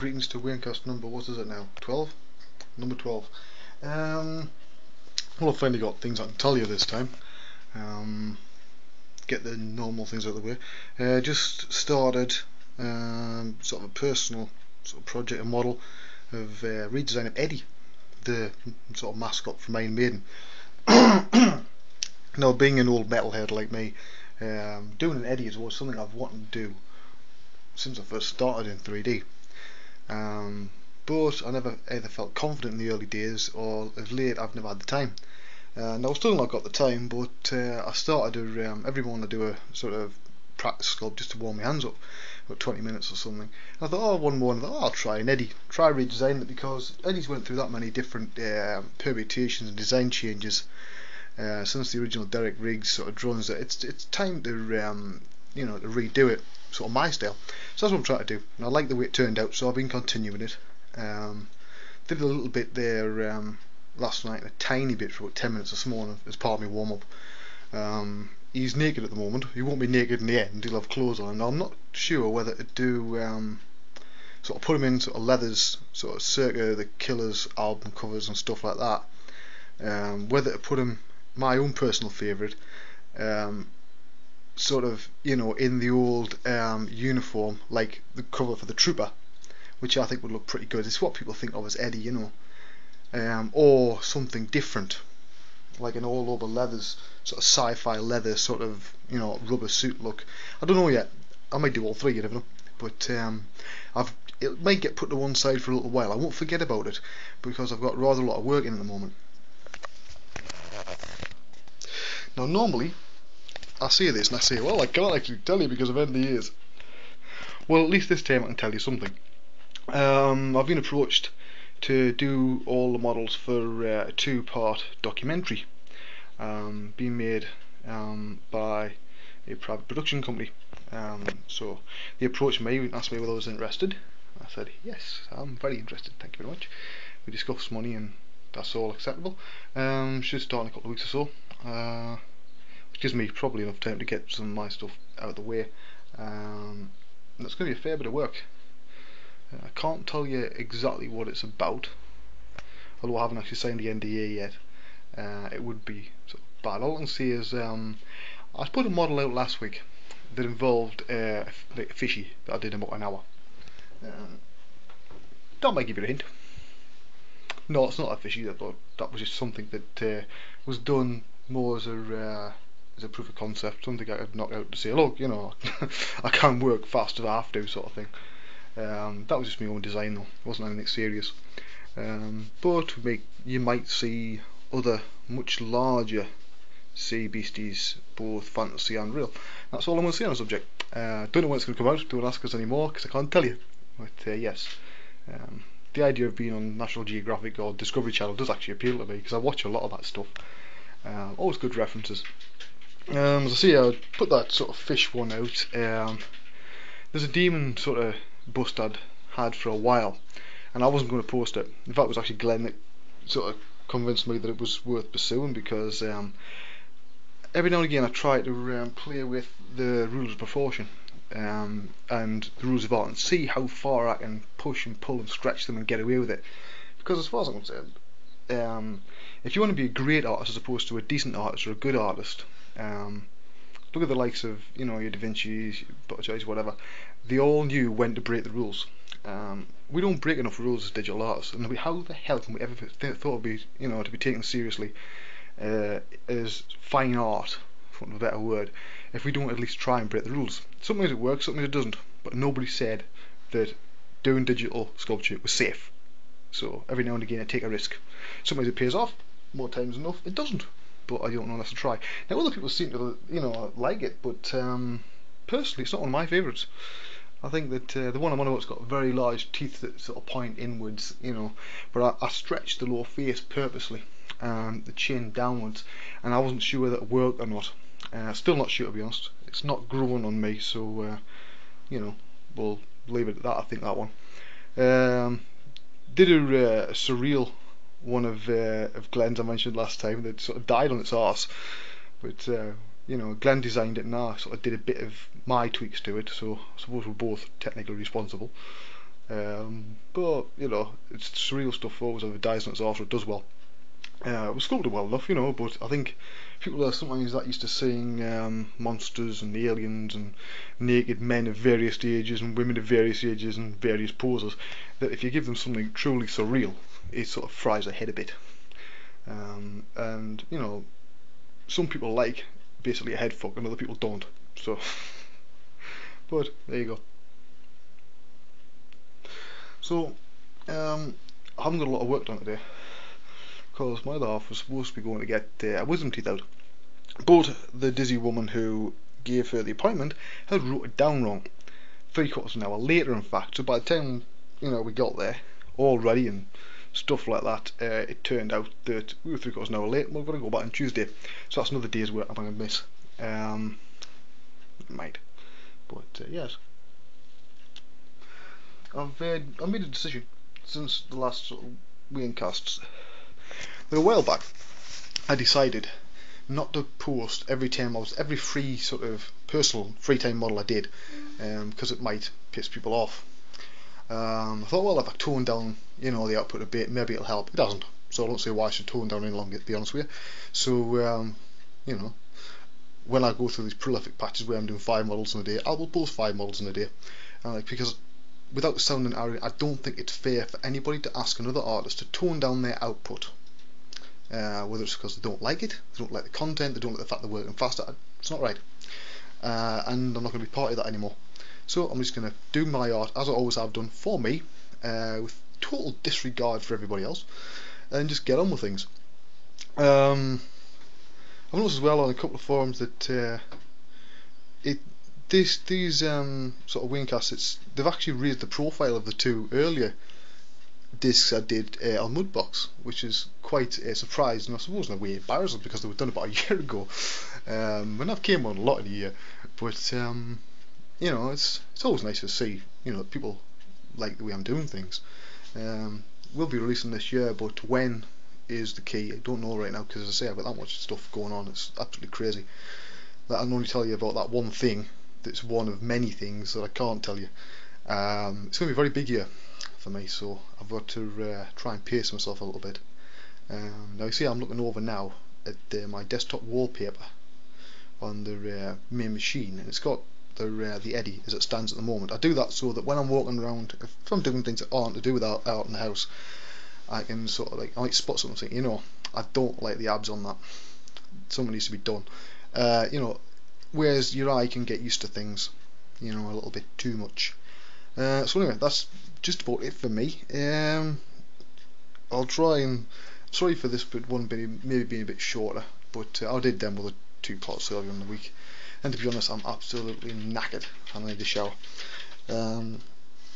Greetings to Waynecast number, what is it now? 12? Number 12. Well, I've finally got things I can tell you this time. Get the normal things out of the way. Just started sort of a personal sort of project and model of redesign of Eddie, the sort of mascot from Iron Maiden. Now, being an old metalhead like me, doing an Eddie is always something I've wanted to do since I first started in 3D. But I never either felt confident in the early days, or of late I've never had the time. Now I've still not got the time, but I started to, every morning I do a sort of practice sculpt just to warm my hands up, about 20 minutes or something. And I thought, one morning, I'll try an Eddie, try redesign it, because Eddie's went through that many different permutations and design changes since the original Derek Riggs sort of drawings that it's time to to redo it, sort of my style. So that's what I'm trying to do, and I like the way it turned out, so I've been continuing it. Did a little bit there last night, a tiny bit for about 10 minutes this morning as part of my warm up. He's naked at the moment. He won't be naked in the end, he'll have clothes on. Now I'm not sure whether to do sort of put him in sort of leathers, sort of circa the Killers album covers and stuff like that. Whether to put him, my own personal favourite, sort of, in the old uniform, like the cover for the Trooper, which I think would look pretty good. It's what people think of as Eddie, or something different, like an all over leathers, sort of sci-fi leather, sort of, rubber suit look. I don't know yet. I might do all three, you never know. But it might get put to one side for a little while. I won't forget about it, because I've got rather a lot of work in at the moment. Now normally I say this and I say, well, I can't actually tell you because of NDAs. Well, at least this time I can tell you something. I've been approached to do all the models for a 2-part documentary being made by a private production company. So they approached me and asked me whether I was interested. I said, yes, I'm very interested, thank you very much. We discussed money and that's all acceptable. Should start in a couple of weeks or so. Which gives me probably enough time to get some of my stuff out of the way. And it's going to be a fair bit of work. I can't tell you exactly what it's about, although I haven't actually signed the NDA yet. It would be sort of bad. All I can say is I put a model out last week that involved like a fishy that I did in about an hour. That might give you a hint. No, it's not a fishy. That was just something that was done more as a proof of concept, something I could knock out to say, look, I can work fast if I have to, sort of thing. That was just my own design though, it wasn't anything serious. But you might see other much larger sea beasties, both fantasy and real. That's all I'm going to say on the subject. Don't know when it's going to come out, don't ask us anymore because I can't tell you. But yes, the idea of being on National Geographic or Discovery Channel does actually appeal to me, because I watch a lot of that stuff. Always good references. As I say, I put that sort of fish one out. There's a demon sort of bust I'd had for a while, and I wasn't going to post it. In fact, it was actually Glenn that sort of convinced me that it was worth pursuing, because every now and again I try to play with the rules of proportion and the rules of art and see how far I can push and pull and stretch them and get away with it. Because as far as I'm concerned, if you want to be a great artist as opposed to a decent artist or a good artist, look at the likes of your Da Vinci's, Botticelli's, whatever. They all knew when to break the rules. We don't break enough rules as digital artists, and how the hell can we ever thought of be to be taken seriously as fine art, for want of a better word, if we don't at least try and break the rules? Sometimes it works, sometimes it doesn't, but nobody said that doing digital sculpture was safe. So every now and again I take a risk. Sometimes it pays off, more times than enough it doesn't, but I don't know unless I try. Now other people seem to like it, but personally it's not one of my favourites. I think that the one I'm on about's got very large teeth that sort of point inwards, but I stretched the lower face purposely, the chin downwards, and I wasn't sure whether it worked or not. Still not sure, to be honest. It's not growing on me, so we'll leave it at that. I think that one. Did a surreal one of Glenn's I mentioned last time that sort of died on its arse, but Glenn designed it and I sort of did a bit of my tweaks to it, so I suppose we're both technically responsible. but you know, it's surreal stuff. Always have a dies on its arse, so it does well. It was sculpted well enough, you know, but I think people are sometimes that used to seeing monsters and aliens and naked men of various ages and women of various ages and various poses, that if you give them something truly surreal, it sort of fries their head a bit. And you know, some people like basically a head fuck and other people don't. So, but there you go. So, I haven't got a lot of work done today because my other half was supposed to be going to get wisdom teeth out, but the dizzy woman who gave her the appointment had wrote it down wrong. 3/4 of an hour later, in fact. So by the time we got there, all ready and stuff like that, it turned out that we were 3/4 of an hour late. And we're going to go back on Tuesday, so that's another day's work I'm going to miss. Might, but yes, I've made a decision since the last sort of Waynecast. A while back, I decided not to post every free sort of personal free time model I did, because it might piss people off. I thought, well, if I tone down, the output a bit, maybe it'll help. It doesn't, so I don't see why I should tone down any longer, to be honest with you. So, when I go through these prolific patches where I'm doing 5 models in a day, I will post 5 models in a day, because without sounding arrogant, I don't think it's fair for anybody to ask another artist to tone down their output. Whether it's because they don't like it, they don't like the content, they don't like the fact they're working faster, it's not right. And I'm not going to be part of that anymore. So I'm just going to do my art as I always have done for me, with total disregard for everybody else, and just get on with things. I've noticed as well on a couple of forums that these sort of Wayncasts, they've actually raised the profile of the 2 earlier discs I did on Mudbox, which is quite a surprise, and I suppose in a way embarrassing because they were done about a year ago, when I've came on a lot in a year. But it's always nice to see people like the way I'm doing things. We'll be releasing this year, but when is the key. I don't know right now, because as I say, I've got that much stuff going on. It's absolutely crazy that I can only tell you about that one thing that's one of many things that I can't tell you. It's going to be a very big year for me, so I've got to try and pace myself a little bit. Now you see, I'm looking over now at my desktop wallpaper on the main machine, and it's got the Eddie as it stands at the moment. I do that so that when I'm walking around, if I'm doing things that aren't to do with out in the house, I can sort of I might spot something and think, I don't like the abs on that. Something needs to be done. Whereas your eye can get used to things, a little bit too much. So anyway, that's just about it for me. I'll try and, sorry for this but one maybe being a bit shorter, but I did them with the 2 plots earlier in the week, and to be honest, I'm absolutely knackered and I need a shower. So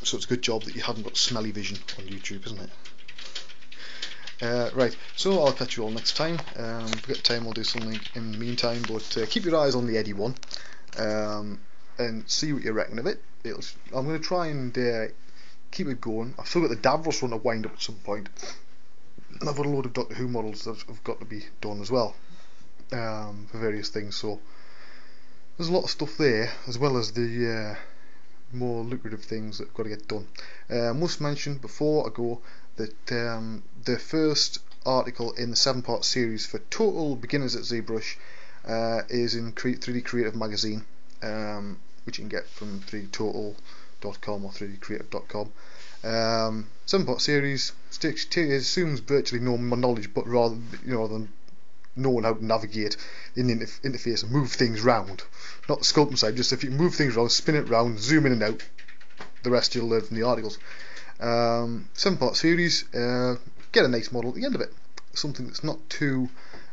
it's a good job that you haven't got smelly vision on YouTube, isn't it? Right, so I'll catch you all next time. If we get time, we'll do something in the meantime, but keep your eyes on the Eddie one, and see what you reckon of it. I'm going to try and keep it going. I've still got the Davros one to wind up at some point, and I've got a load of Doctor Who models that have got to be done as well, for various things. So there's a lot of stuff there, as well as the more lucrative things that have got to get done. I must mention before I go that the first article in the 7-part series for total beginners at ZBrush is in 3D Creative magazine, which you can get from 3dtotal.com or 3dcreative.com. 7-part series assumes virtually no knowledge, but rather than knowing how to navigate in the interface and move things round. Not the sculpting side, just if you can move things around, spin it round, zoom in and out, the rest you'll learn from the articles. 7-part series, get a nice model at the end of it. Something that's not too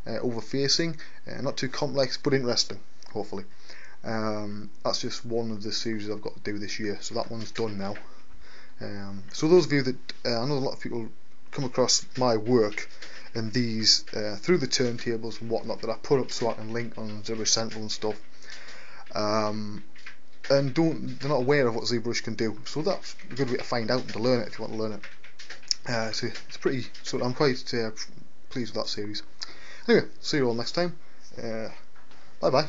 overfacing, not too complex, but interesting, hopefully. That's just one of the series I've got to do this year, so that one's done now. So those of you that, I know a lot of people come across my work and these through the turntables and whatnot that I put up so I can link on ZBrush Central and stuff, and they're not aware of what ZBrush can do, so that's a good way to find out and to learn it if you want to learn it. So it's pretty, so I'm quite pleased with that series. Anyway, see you all next time. Bye bye.